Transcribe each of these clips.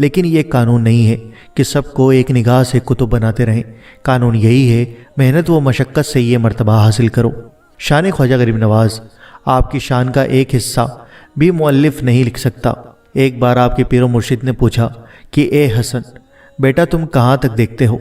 لیکن یہ قانون نہیں ہے کہ سب کو ایک نگاہ سے کتب بناتے رہیں۔ قانون یہی ہے محنت و مشقت سے یہ مرتبہ حاصل کرو۔ شان خواجہ غریب نواز، آپ کی شان کا ایک حصہ بھی مؤلف نہیں لکھ سکتا۔ ایک بار آپ کے پیر و مرشد نے پوچھا کہ اے حسن بیٹا، تم کہاں تک دیکھتے ہو؟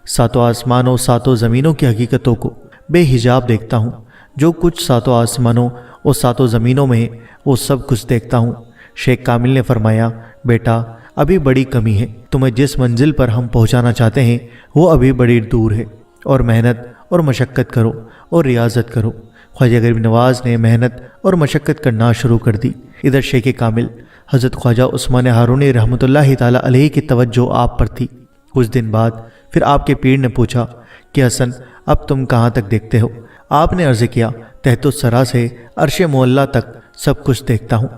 ساتوں آسمانوں ساتوں زمینوں کی حقیقتوں کو بے حجاب دیکھتا ہوں۔ جو کچھ ساتوں آسمانوں اور ساتوں زمینوں میں ہے وہ سب کچھ دیکھتا ہوں۔ شیخ کامل نے فرمایا، بیٹا ابھی بڑی کمی ہے، تمہیں جس منزل پر ہم پہنچانا چاہتے ہیں وہ ابھی بڑی دور ہے، اور محنت اور مشقت کرو اور ریاضت کرو۔ خواجہ غریب نواز نے محنت اور مشقت کرنا شروع کر دی۔ ادھر شیخ کامل حضرت خواجہ عثمان ہارونی رحمۃ اللہ تعالی علیہ کی توجہ آپ پر تھی۔ کچھ دن بعد پھر آپ کے پیر نے پوچھا کہ حسن اب تم کہاں تک دیکھتے ہو؟ آپ نے عرض کیا، تحت الثری سے عرش معلیٰ تک سب کچھ دیکھتا ہوں۔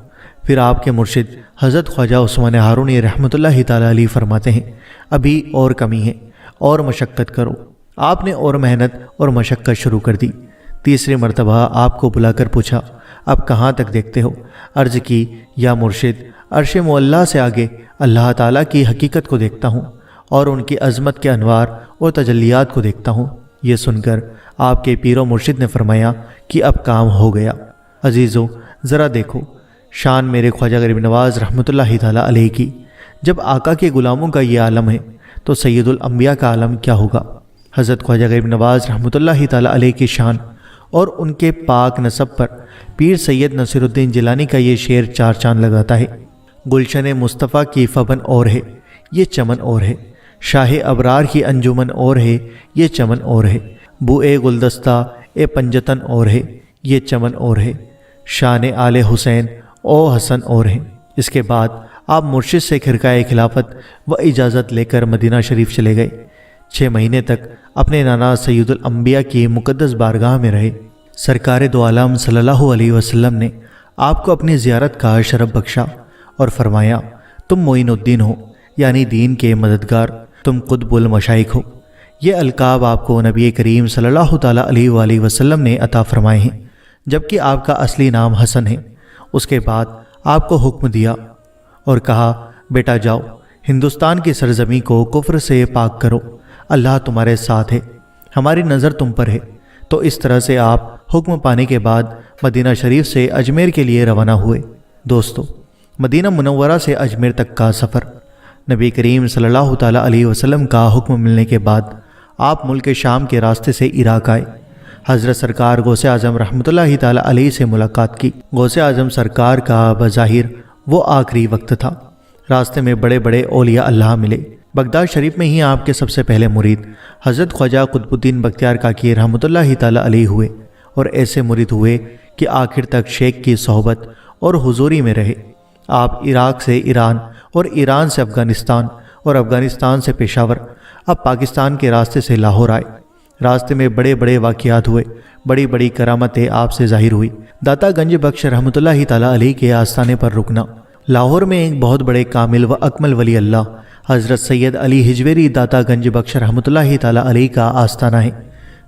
پھر آپ کے مرشد حضرت خواجہ عثمان ہارونی رحمۃ اللہ تعالی علیہ فرماتے ہیں، ابھی اور کمی ہے، اور مشقت کرو۔ آپ نے اور محنت اور مشقت شروع کر دی۔ تیسری مرتبہ آپ کو بلا کر پوچھا، اب کہاں تک دیکھتے ہو؟ عرض کی، یا مرشد عرش معلیٰ سے آگے اللہ تعالیٰ کی حقیقت کو دیکھتا ہوں اور ان کی عظمت کے انوار اور تجلیات کو دیکھتا ہوں۔ یہ سن کر آپ کے پیر و مرشد نے فرمایا کہ اب کام ہو گیا۔ عزیزو ذرا دیکھو شان میرے خواجہ غریب نواز رحمۃ اللہ تعالی علیہ کی۔ جب آقا کے غلاموں کا یہ عالم ہے تو سید الانبیاء کا عالم کیا ہوگا؟ حضرت خواجہ غریب نواز رحمۃ اللہ تعالی علیہ کی شان اور ان کے پاک نسب پر پیر سید نصیر الدین جیلانی کا یہ شعر چار چاند لگاتا ہے۔ گلشن مصطفیٰ کی فبن اور ہے، یہ چمن اور ہے، شاہ ابرار کی انجمن اور ہے، یہ چمن اور ہے، بو اے گلدستہ اے پنجتن اور ہے، یہ چمن اور ہے، شان آل حسین او حسن اور ہے۔ اس کے بعد آپ مرشد سے خرقۂ خلافت و اجازت لے کر مدینہ شریف چلے گئے۔ 6 مہینے تک اپنے نانا سید الانبیاء کی مقدس بارگاہ میں رہے۔ سرکار دو عالم صلی اللہ علیہ وسلم نے آپ کو اپنی زیارت کا شرف بخشا اور فرمایا، تم معین الدین ہو، یعنی دین کے مددگار، تم قطب المشائخ ہو۔ یہ القاب آپ کو نبی کریم صلی اللہ تعالیٰ علیہ وآلہ وسلم نے عطا فرمائے ہیں، جبکہ آپ کا اصلی نام حسن ہے۔ اس کے بعد آپ کو حکم دیا اور کہا، بیٹا جاؤ ہندوستان کی سرزمین کو کفر سے پاک کرو، اللہ تمہارے ساتھ ہے، ہماری نظر تم پر ہے۔ تو اس طرح سے آپ حکم پانے کے بعد مدینہ شریف سے اجمیر کے لیے روانہ ہوئے۔ دوستو، مدینہ منورہ سے اجمیر تک کا سفر، نبی کریم صلی اللہ تعالیٰ علیہ وسلم کا حکم ملنے کے بعد آپ ملک شام کے راستے سے عراق آئے۔ حضرت سرکار غوث اعظم رحمۃ اللہ تعالیٰ علیہ سے ملاقات کی۔ غوث اعظم سرکار کا بظاہر وہ آخری وقت تھا۔ راستے میں بڑے بڑے اولیاء اللہ ملے۔ بغداد شریف میں ہی آپ کے سب سے پہلے مرید حضرت خواجہ قطب الدین بختیار کاکی رحمۃ اللہ تعالیٰ علیہ ہوئے، اور ایسے مرید ہوئے کہ آخر تک شیخ کی صحبت اور حضوری میں رہے۔ آپ عراق سے ایران اور ایران سے افغانستان اور افغانستان سے پشاور، اب پاکستان کے راستے سے لاہور آئے۔ راستے میں بڑے بڑے واقعات ہوئے، بڑی بڑی کرامتیں آپ سے ظاہر ہوئی۔ داتا گنج بخش رحمۃ اللہ تعالیٰ علیہ کے آستانے پر رکنا۔ لاہور میں ایک بہت بڑے کامل و اکمل ولی اللہ حضرت سید علی ہجویری داتا گنج بخش رحمۃ اللہ تعالیٰ علیہ کا آستانہ ہے۔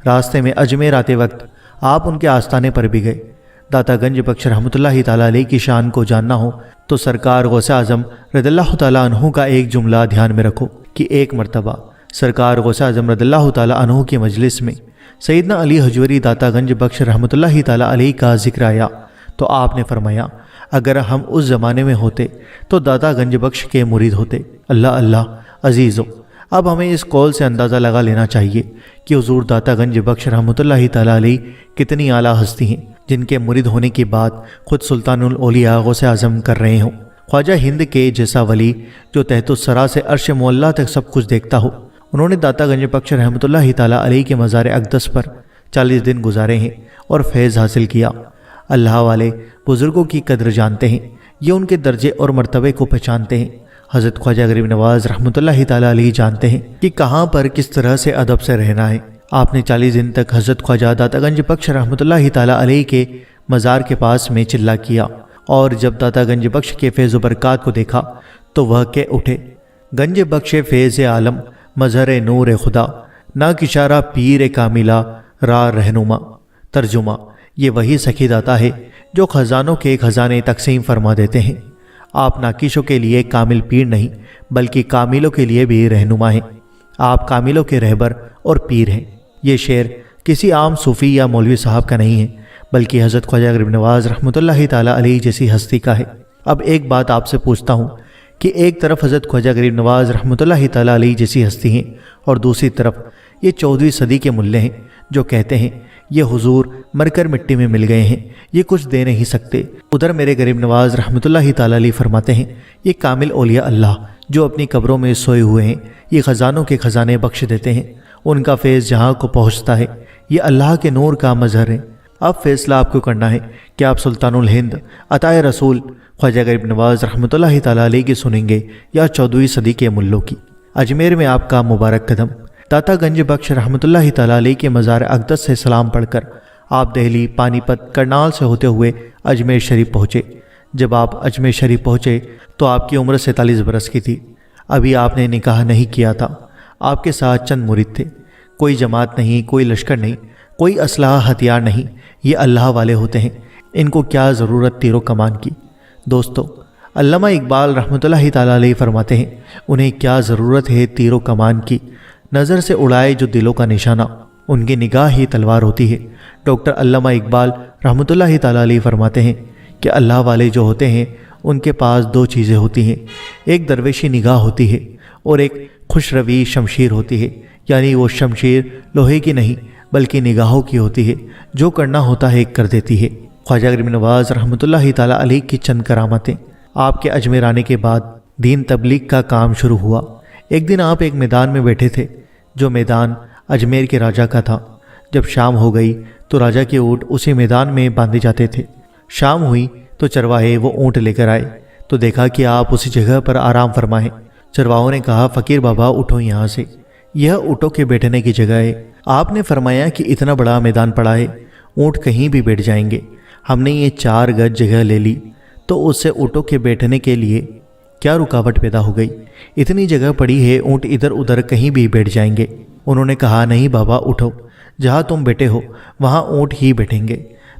راستے میں اجمیر آتے وقت آپ ان کے آستانے پر بھی گئے۔ داتا گنج بخش رحمۃ اللہ تعالیٰ علیہ کی شان کو جاننا ہو تو سرکار غوث اعظم رضی اللہ تعالیٰ عنہ کا ایک جملہ دھیان میں رکھو کہ ایک مرتبہ سرکار غوث اعظم رضی اللہ تعالیٰ عنہ کی مجلس میں سیدنا علی حجویری داتا گنج بخش رحمۃ اللہ تعالیٰ علیہ کا ذکر آیا تو آپ نے فرمایا، اگر ہم اس زمانے میں ہوتے تو داتا گنج بخش کے مرید ہوتے۔ اللہ اللہ عزیزو، اب ہمیں اس قول سے اندازہ لگا لینا چاہیے کہ حضور داتا گنج بخش رحمۃ اللہ تعالیٰ علیہ کتنی اعلیٰ ہستی ہیں، جن کے مرید ہونے کی بات خود سلطان الاولیاء غوث اعظم کر رہے ہوں۔ خواجہ ہند کے جیسا ولی جو تحت الثری سے عرش معلیٰ تک سب کچھ دیکھتا ہو، انہوں نے داتا گنج بخش رحمۃ اللہ تعالیٰ علیہ کے مزار اقدس پر 40 دن گزارے ہیں اور فیض حاصل کیا۔ اللہ والے بزرگوں کی قدر جانتے ہیں، یہ ان کے درجے اور مرتبے کو پہچانتے ہیں۔ حضرت خواجہ غریب نواز رحمۃ اللہ تعالیٰ علیہ جانتے ہیں کہ کہاں پر کس طرح سے ادب سے رہنا ہے۔ آپ نے 40 دن تک حضرت خواجہ داتا گنج بخش رحمۃ اللہ تعالیٰ علیہ کے مزار کے پاس میں چلا کیا، اور جب داتا گنج بخش کے فیض و برکات کو دیکھا تو وہ کہ اٹھے، گنج بخش فیض عالم مظہر نور خدا، نہ کشارہ پیر کاملہ راہ رہنما۔ ترجمہ، یہ وہی سخی داتا ہے جو خزانوں کے خزانے تقسیم فرما دیتے ہیں۔ آپ ناقصوں کے لیے کامل پیر نہیں بلکہ کاملوں کے لیے بھی رہنما ہیں۔ آپ کاملوں کے رہبر اور پیر ہیں۔ یہ شعر کسی عام صوفی یا مولوی صاحب کا نہیں ہے بلکہ حضرت خواجہ غریب نواز رحمۃ اللہ تعالیٰ علیہ جیسی ہستی کا ہے۔ اب ایک بات آپ سے پوچھتا ہوں کہ ایک طرف حضرت خواجہ غریب نواز رحمۃ اللہ تعالیٰ علیہ جیسی ہستی ہیں اور دوسری طرف یہ 14ویں صدی کے ملے ہیں جو کہتے ہیں یہ حضور مر کر مٹی میں مل گئے ہیں، یہ کچھ دے نہیں سکتے۔ ادھر میرے غریب نواز رحمۃ اللہ تعالیٰ علیہ فرماتے ہیں یہ کامل اولیاء اللہ جو اپنی قبروں میں سوئے ہوئے ہیں، یہ خزانوں کے خزانے بخش دیتے ہیں، ان کا فیض جہاں کو پہنچتا ہے، یہ اللہ کے نور کا مظہر ہے۔ اب فیصلہ آپ کو کرنا ہے کہ آپ سلطان الہند عطائے رسول خواجہ غریب نواز رحمۃ اللہ تعالیٰ علیہ کی سنیں گے یا 14ویں صدی کے ملوں کی۔ اجمیر میں آپ کا مبارک قدم۔ داتا گنج بخش رحمۃ اللہ تعالیٰ علیہ کے مزار اقدس سے سلام پڑھ کر آپ دہلی، پانی پت، کرنال سے ہوتے ہوئے اجمیر شریف پہنچے۔ جب آپ اجمیر شریف پہنچے تو آپ کی عمر 47 برس کی تھی۔ ابھی آپ نے نکاح نہیں کیا تھا۔ آپ کے ساتھ چند مرید تھے، کوئی جماعت نہیں، کوئی لشکر نہیں، کوئی اسلحہ ہتھیار نہیں۔ یہ اللہ والے ہوتے ہیں، ان کو کیا ضرورت تیر و کمان کی۔ دوستو، علامہ اقبال رحمۃ اللہ تعالیٰ علیہ فرماتے ہیں انہیں کیا ضرورت ہے تیر و کمان کی، نظر سے اڑائے جو دلوں کا نشانہ، ان کی نگاہ ہی تلوار ہوتی ہے۔ ڈاکٹر علامہ اقبال رحمۃ اللہ تعالیٰ علیہ فرماتے ہیں کہ اللہ والے جو ہوتے ہیں ان کے پاس دو چیزیں ہوتی ہیں، ایک درویشی نگاہ ہوتی ہے اور ایک خوش روی شمشیر ہوتی ہے، یعنی وہ شمشیر لوہے کی نہیں بلکہ نگاہوں کی ہوتی ہے، جو کرنا ہوتا ہے کر دیتی ہے۔ خواجہ غریب نواز رحمۃ اللہ تعالیٰ علیہ کی چند کرامتیں۔ آپ کے اجمیر آنے کے بعد دین تبلیغ کا کام شروع ہوا۔ ایک دن آپ ایک میدان میں بیٹھے تھے جو میدان اجمیر کے راجا کا تھا۔ جب شام ہو گئی تو راجا کے اونٹ اسی میدان میں باندھے جاتے تھے۔ شام ہوئی تو چرواہے وہ اونٹ لے کر آئے تو دیکھا کہ آپ اسی جگہ پر آرام فرمائیں۔ چرواہوں نے کہا فقیر بابا اٹھو یہاں سے، یہ اونٹوں کے بیٹھنے کی جگہ ہے۔ آپ نے فرمایا کہ اتنا بڑا میدان پڑا ہے، اونٹ کہیں بھی بیٹھ جائیں گے۔ ہم نے یہ 4 گز جگہ لے لی تو اس سے اونٹوں کے بیٹھنے کے لیے کیا رکاوٹ پیدا ہو گئی؟ اتنی جگہ پڑی ہے، اونٹ ادھر ادھر کہیں بھی بیٹھ جائیں گے۔ انہوں نے کہا نہیں بابا اٹھو، جہاں تم بیٹھے ہو وہاں اونٹ ہی بیٹھیں گے،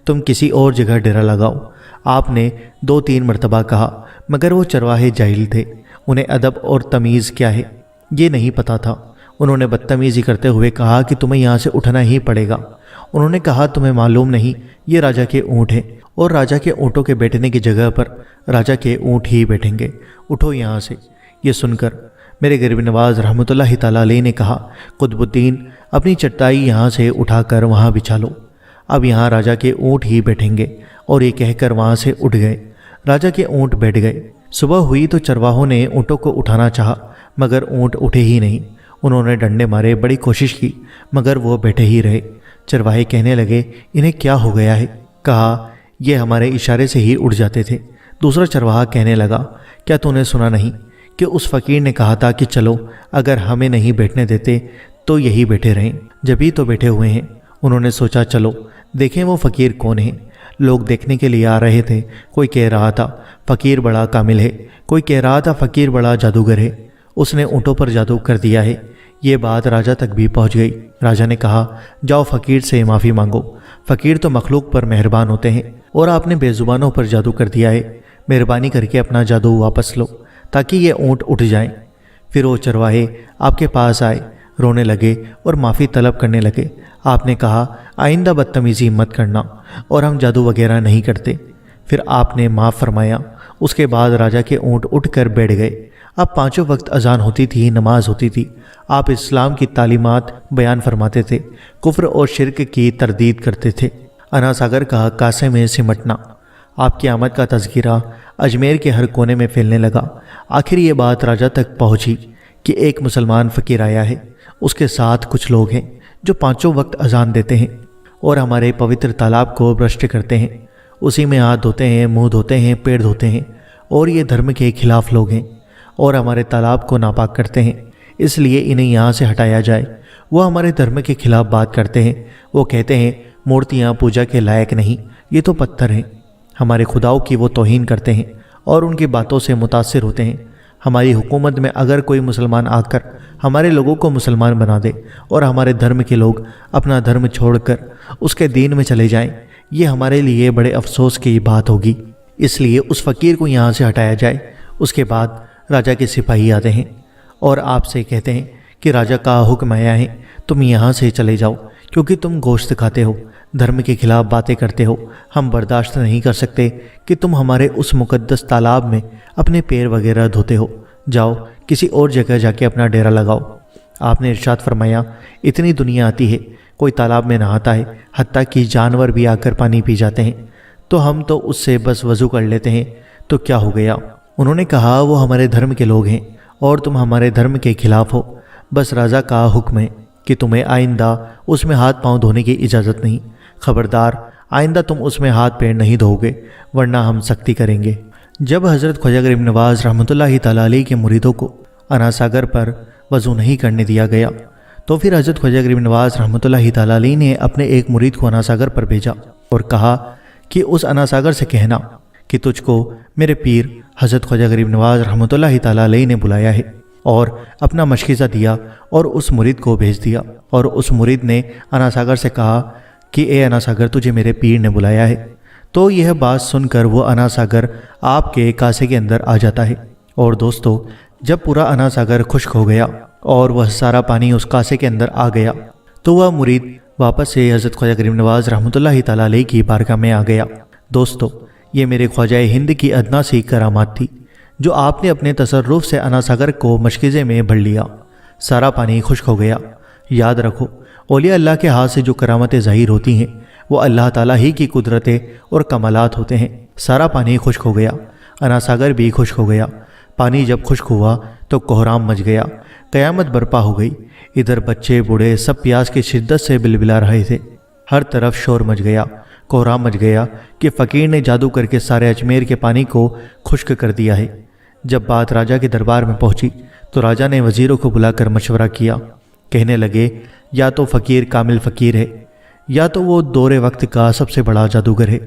تم کسی اور جگہ ڈیرا لگاؤ۔ آپ نے 2-3 مرتبہ کہا مگر وہ چرواہے جاہل تھے، انہیں ادب اور تمیز کیا ہے یہ نہیں پتا تھا۔ انہوں نے بدتمیزی کرتے ہوئے کہا کہ تمہیں یہاں سے اٹھنا ہی پڑے گا۔ انہوں نے کہا تمہیں معلوم نہیں یہ راجا کے اونٹ ہیں اور راجا کے اونٹوں کے بیٹھنے کی جگہ پر راجا کے اونٹ ہی بیٹھیں گے، اٹھو یہاں سے۔ یہ سن کر میرے غریب نواز رحمۃ اللہ تعالیٰ علیہ نے کہا قطب الدین اپنی چٹائی یہاں سے اٹھا کر وہاں بچھا لو، اب یہاں راجا کے اونٹ ہی بیٹھیں گے، اور یہ کہہ کر وہاں سے اٹھ گئے۔ راجا کے اونٹ بیٹھ گئے۔ صبح ہوئی تو چرواہوں نے اونٹوں کو اٹھانا چاہا مگر اونٹ اٹھے ہی نہیں۔ انہوں نے ڈنڈے مارے، بڑی کوشش کی مگر وہ بیٹھے ہی رہے۔ چرواہے کہنے لگے انہیں کیا ہو گیا ہے؟ کہا یہ ہمارے اشارے سے ہی اڑ جاتے تھے۔ دوسرا چرواہا کہنے لگا کیا تو نے سنا نہیں کہ اس فقیر نے کہا تھا کہ چلو اگر ہمیں نہیں بیٹھنے دیتے تو یہی بیٹھے رہیں، جبھی تو بیٹھے ہوئے ہیں۔ انہوں نے سوچا چلو دیکھیں وہ فقیر کون ہے۔ لوگ دیکھنے کے لیے آ رہے تھے، کوئی کہہ رہا تھا فقیر بڑا کامل ہے، کوئی کہہ رہا تھا فقیر بڑا جادوگر ہے، اس نے اونٹوں پر جادو کر دیا ہے۔ یہ بات راجا تک بھی پہنچ گئی۔ راجا نے کہا جاؤ فقیر سے معافی مانگو، فقیر تو مخلوق پر مہربان ہوتے ہیں اور آپ نے بے زبانوں پر جادو کر دیا ہے، مہربانی کر کے اپنا جادو واپس لو تاکہ یہ اونٹ اٹھ جائیں۔ پھر وہ چرواہے آپ کے پاس آئے، رونے لگے اور معافی طلب کرنے لگے۔ آپ نے کہا آئندہ بدتمیزی مت کرنا اور ہم جادو وغیرہ نہیں کرتے۔ پھر آپ نے معاف فرمایا۔ اس کے بعد راجا کے اونٹ اٹھ کر بیٹھ گئے۔ اب 5 وقت اذان ہوتی تھی، نماز ہوتی تھی۔ آپ اسلام کی تعلیمات بیان فرماتے تھے، کفر اور شرک کی تردید کرتے تھے۔ انا ساگر کا کاسے میں سمٹنا، آپ کی آمد کا تذکرہ اجمیر کے ہر کونے میں پھیلنے لگا۔ آخر یہ بات راجا تک پہنچی کہ ایک مسلمان فقیر آیا ہے، اس کے ساتھ کچھ لوگ ہیں جو 5 وقت اذان دیتے ہیں اور ہمارے پوتر تالاب کو برشٹ کرتے ہیں، اسی میں ہاتھ دھوتے ہیں، منہ دھوتے ہیں، پیر دھوتے ہیں، اور یہ دھرم کے خلاف لوگ ہیں اور ہمارے تالاب کو ناپاک کرتے ہیں، اس لیے انہیں یہاں سے ہٹایا جائے۔ وہ ہمارے دھرم کے خلاف بات کرتے ہیں، وہ کہتے ہیں مورتیاں پوجا کے لائق نہیں، یہ تو پتھر ہیں۔ ہمارے خداؤں کی وہ توہین کرتے ہیں اور ان کی باتوں سے متاثر ہوتے ہیں۔ ہماری حکومت میں اگر کوئی مسلمان آ کر ہمارے لوگوں کو مسلمان بنا دے اور ہمارے دھرم کے لوگ اپنا دھرم چھوڑ کر اس کے دین میں چلے جائیں، یہ ہمارے لیے بڑے افسوس کی بات ہوگی۔ اس لیے اس فقیر کو یہاں سے ہٹایا جائے۔ اس کے بعد راجا کے سپاہی آتے ہیں اور آپ سے کہتے ہیں کہ راجا کا حکم آیا ہے، تم یہاں سے چلے جاؤ، کیونکہ تم گوشت کھاتے ہو، دھرم کے خلاف باتیں کرتے ہو۔ ہم برداشت نہیں کر سکتے کہ تم ہمارے اس مقدس تالاب میں اپنے پیر وغیرہ دھوتے ہو۔ جاؤ کسی اور جگہ جا کے اپنا ڈیرا لگاؤ۔ آپ نے ارشاد فرمایا، اتنی دنیا آتی ہے، کوئی تالاب میں نہاتا ہے، حتیٰ کہ جانور بھی آ کر پانی پی جاتے ہیں، تو ہم تو اس سے بس وضو کر لیتے ہیں، تو کیا ہو گیا؟ انہوں نے کہا، وہ ہمارے دھرم کے لوگ ہیں اور تم ہمارے دھرم کے خلاف ہو۔ بس راجا کا حکم ہے کہ تمہیں آئندہ اس میں ہاتھ پاؤں دھونے کی اجازت نہیں۔ خبردار، آئندہ تم اس میں ہاتھ پیر نہیں دھو گے، ورنہ ہم سختی کریں گے۔ جب حضرت خواجہ غریب نواز رحمۃ اللہ تعالیٰ علیہ کے مریدوں کو انا ساگر پر وضو نہیں کرنے دیا گیا، تو پھر حضرت خواجہ غریب نواز رحمۃ اللہ تعالیٰ علیہ نے اپنے ایک مرید کو انا ساگر پر بھیجا اور کہا کہ اس انا ساگر سے کہنا کہ تجھ کو میرے پیر حضرت خواجہ غریب نواز رحمۃ اللہ تعالیٰ علیہ نے بلایا ہے، اور اپنا مشکیزہ دیا اور اس مرید کو بھیج دیا۔ اور اس مرید نے انا ساگر سے کہا کہ اے انا ساگر، تجھے میرے پیر نے بلایا ہے۔ تو یہ بات سن کر وہ انا ساگر آپ کے کاسے کے اندر آ جاتا ہے۔ اور دوستو، جب پورا انا ساگر خشک ہو گیا اور وہ سارا پانی اس کاسے کے اندر آ گیا، تو وہ مرید واپس سے حضرت خواجہ غریب نواز رحمۃ اللہ تعالیٰ علیہ کی بارگاہ میں آ گیا۔ دوستو، یہ میرے خواجہ ہند کی ادنا سی کرامات تھی، جو آپ نے اپنے تصرف سے انا ساگر کو مشکیزے میں بھر لیا، سارا پانی خشک ہو گیا۔ یاد رکھو، اولیاء اللہ کے ہاتھ سے جو کرامتیں ظاہر ہوتی ہیں وہ اللہ تعالیٰ ہی کی قدرتیں اور کمالات ہوتے ہیں۔ سارا پانی خشک ہو گیا، انا ساگر بھی خشک ہو گیا۔ پانی جب خشک ہوا تو کوہرام مچ گیا، قیامت برپا ہو گئی۔ ادھر بچے بوڑھے سب پیاس کی شدت سے بلبلا رہے تھے، ہر طرف شور مچ گیا، کوہرام مچ گیا کہ فقیر نے جادو کر کے سارے اجمیر کے پانی کو خشک کر دیا ہے۔ جب بات راجا کے دربار میں پہنچی تو راجا نے وزیروں کو بلا کر مشورہ کیا۔ کہنے لگے، یا تو فقیر کامل فقیر ہے، یا تو وہ دور وقت کا سب سے بڑا جادوگر ہے۔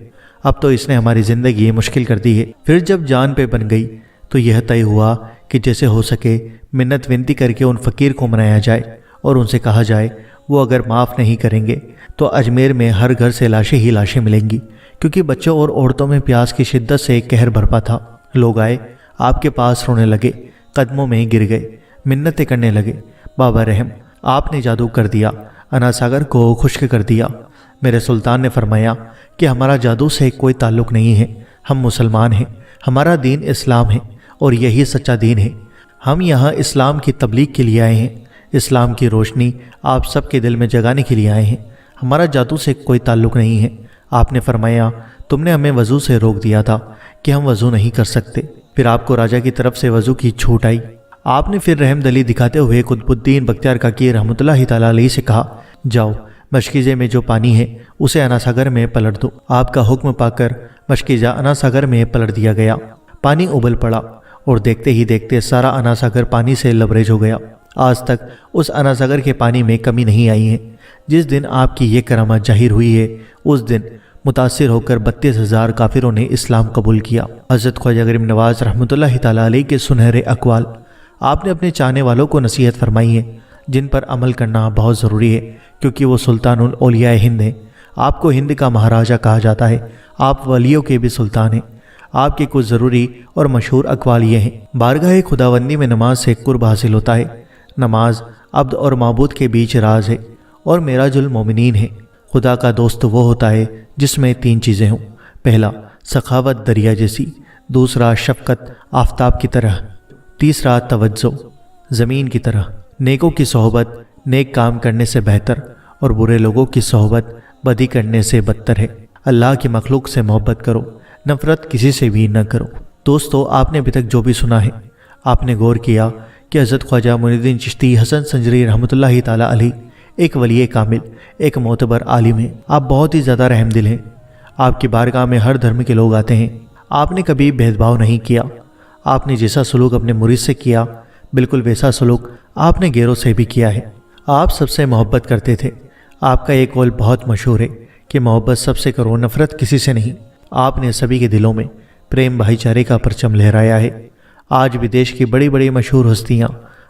اب تو اس نے ہماری زندگی مشکل کر دی ہے۔ پھر جب جان پہ بن گئی تو یہ طے ہوا کہ جیسے ہو سکے منت ونتی کر کے ان فقیر کو منایا جائے اور ان سے کہا جائے وہ اگر معاف نہیں کریں گے تو اجمیر میں ہر گھر سے لاشیں ہی لاشیں ملیں گی، کیونکہ بچوں اور عورتوں میں پیاس کی شدت سے قہر برپا تھا۔ لوگ آئے، آپ کے پاس رونے لگے، قدموں میں گر گئے، منتیں کرنے لگے، بابا رحم، آپ نے جادو کر دیا، انا ساگر کو خشک کر دیا۔ میرے سلطان نے فرمایا کہ ہمارا جادو سے کوئی تعلق نہیں ہے، ہم مسلمان ہیں، ہمارا دین اسلام ہے اور یہی سچا دین ہے۔ ہم یہاں اسلام کی تبلیغ کے لیے آئے ہیں، اسلام کی روشنی آپ سب کے دل میں جگانے کے لیے آئے ہیں، ہمارا جادو سے کوئی تعلق نہیں ہے۔ آپ نے فرمایا، تم نے ہمیں وضو سے روک دیا تھا کہ ہم وضو نہیں کر سکتے، پھر آپ کو راجا کی طرف سے وضو کی چھوٹ آئی۔ آپ نے پھر رحم دلی دکھاتے ہوئے قطب الدین بختیار کاکی رحمۃ اللہ تعالیٰ علیہ سے کہا، جاؤ مشکیزے میں جو پانی ہے اسے انا ساگر میں پلٹ دو۔ آپ کا حکم پا کر مشکیزہ انا ساگر میں پلٹ دیا گیا، پانی ابل پڑا اور دیکھتے ہی دیکھتے سارا انا ساگر پانی سے لبریز ہو گیا۔ آج تک اس انا ساگر کے پانی میں کمی نہیں آئی ہے۔ جس دن آپ کی یہ کرامت ظاہر ہوئی ہے اس دن متاثر ہو کر 32,000 کافروں نے اسلام قبول کیا۔ حضرت خواجہ غریب نواز رحمۃ اللہ تعالیٰ علیہ کے سنہرے اقوال آپ نے اپنے چاہنے والوں کو نصیحت فرمائی ہے، جن پر عمل کرنا بہت ضروری ہے، کیونکہ وہ سلطان الاولیاء ہند ہیں۔ آپ کو ہند کا مہاراجہ کہا جاتا ہے، آپ ولیوں کے بھی سلطان ہیں۔ آپ کے کچھ ضروری اور مشہور اقوال یہ ہیں، بارگاہ خداوندی میں نماز سے قرب حاصل ہوتا ہے، نماز عبد اور معبود کے بیچ راز ہے اور معراج المومنین ہے۔ خدا کا دوست وہ ہوتا ہے جس میں 3 چیزیں ہوں، پہلا سخاوت دریا جیسی، دوسرا شفقت آفتاب کی طرح، تیسرا توجہ زمین کی طرح۔ نیکوں کی صحبت نیک کام کرنے سے بہتر اور برے لوگوں کی صحبت بدی کرنے سے بدتر ہے۔ اللہ کی مخلوق سے محبت کرو، نفرت کسی سے بھی نہ کرو۔ دوستو، آپ نے ابھی تک جو بھی سنا ہے، آپ نے غور کیا کہ حضرت خواجہ معین الدین چشتی حسن سنجری رحمۃ اللہ تعالیٰ علیہ ایک ولی کامل، ایک معتبر عالم ہیں۔ آپ بہت ہی زیادہ رحم دل ہیں۔ آپ کی بارگاہ میں ہر دھرم کے لوگ آتے ہیں۔ آپ نے کبھی بھید بھاؤ نہیں کیا۔ آپ نے جیسا سلوک اپنے مرید سے کیا، بالکل ویسا سلوک آپ نے غیروں سے بھی کیا ہے۔ آپ سب سے محبت کرتے تھے۔ آپ کا ایک قول بہت مشہور ہے کہ محبت سب سے کرو، نفرت کسی سے نہیں۔ آپ نے سبھی کے دلوں میں پریم بھائی چارے کا پرچم لہرایا ہے۔ آج بھی دیش کی بڑی بڑی مشہور ہستیاں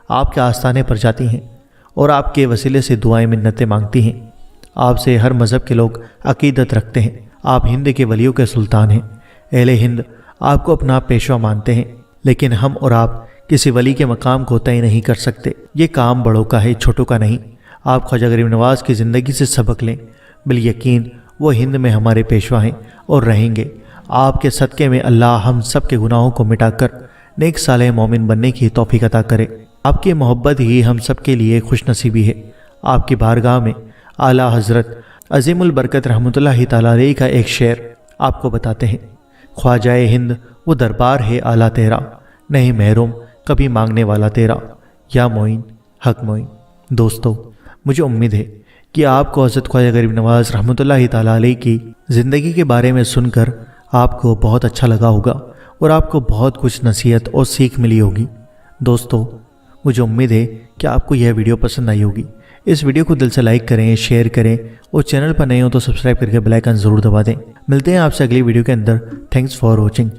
آپ کے آستانے پر جاتی ہیں اور آپ کے وسیلے سے دعائیں منتیں مانگتی ہیں۔ آپ سے ہر مذہب کے لوگ عقیدت رکھتے ہیں۔ آپ ہند کے ولیوں کے سلطان ہیں۔ اہل ہند آپ کو اپنا پیشوا مانتے ہیں، لیکن ہم اور آپ کسی ولی کے مقام کو طے نہیں کر سکتے۔ یہ کام بڑوں کا ہے، چھوٹوں کا نہیں۔ آپ خواجہ غریب نواز کی زندگی سے سبق لیں۔ بالیقین وہ ہند میں ہمارے پیشوا ہیں اور رہیں گے۔ آپ کے صدقے میں اللہ ہم سب کے گناہوں کو مٹا کر نیک صالح مومن بننے کی توفیق عطا کرے۔ آپ کی محبت ہی ہم سب کے لیے خوش نصیبی ہے۔ آپ کی بارگاہ میں اعلیٰ حضرت عظیم البرکت رحمۃ اللہ تعالیٰ علیہ کا ایک شعر آپ کو بتاتے ہیں۔ خواجہ ہند وہ دربار ہے اعلیٰ تیرا، نہیں محروم کبھی مانگنے والا تیرا، یا معین حق معین۔ دوستو، مجھے امید ہے کہ آپ کو حضرت خواجہ غریب نواز رحمۃ اللہ تعالیٰ علیہ کی زندگی کے بارے میں سن کر آپ کو بہت اچھا لگا ہوگا اور آپ کو بہت کچھ نصیحت اور سیکھ ملی ہوگی۔ دوستو، مجھے امید ہے کہ آپ کو یہ ویڈیو پسند آئی ہوگی۔ اس ویڈیو کو دل سے لائک کریں، شیئر کریں اور چینل پر نئے ہوں تو سبسکرائب کر کے بیل آئیکن ضرور دبا دیں۔ ملتے ہیں آپ سے اگلی ویڈیو کے اندر۔ Thanks for watching.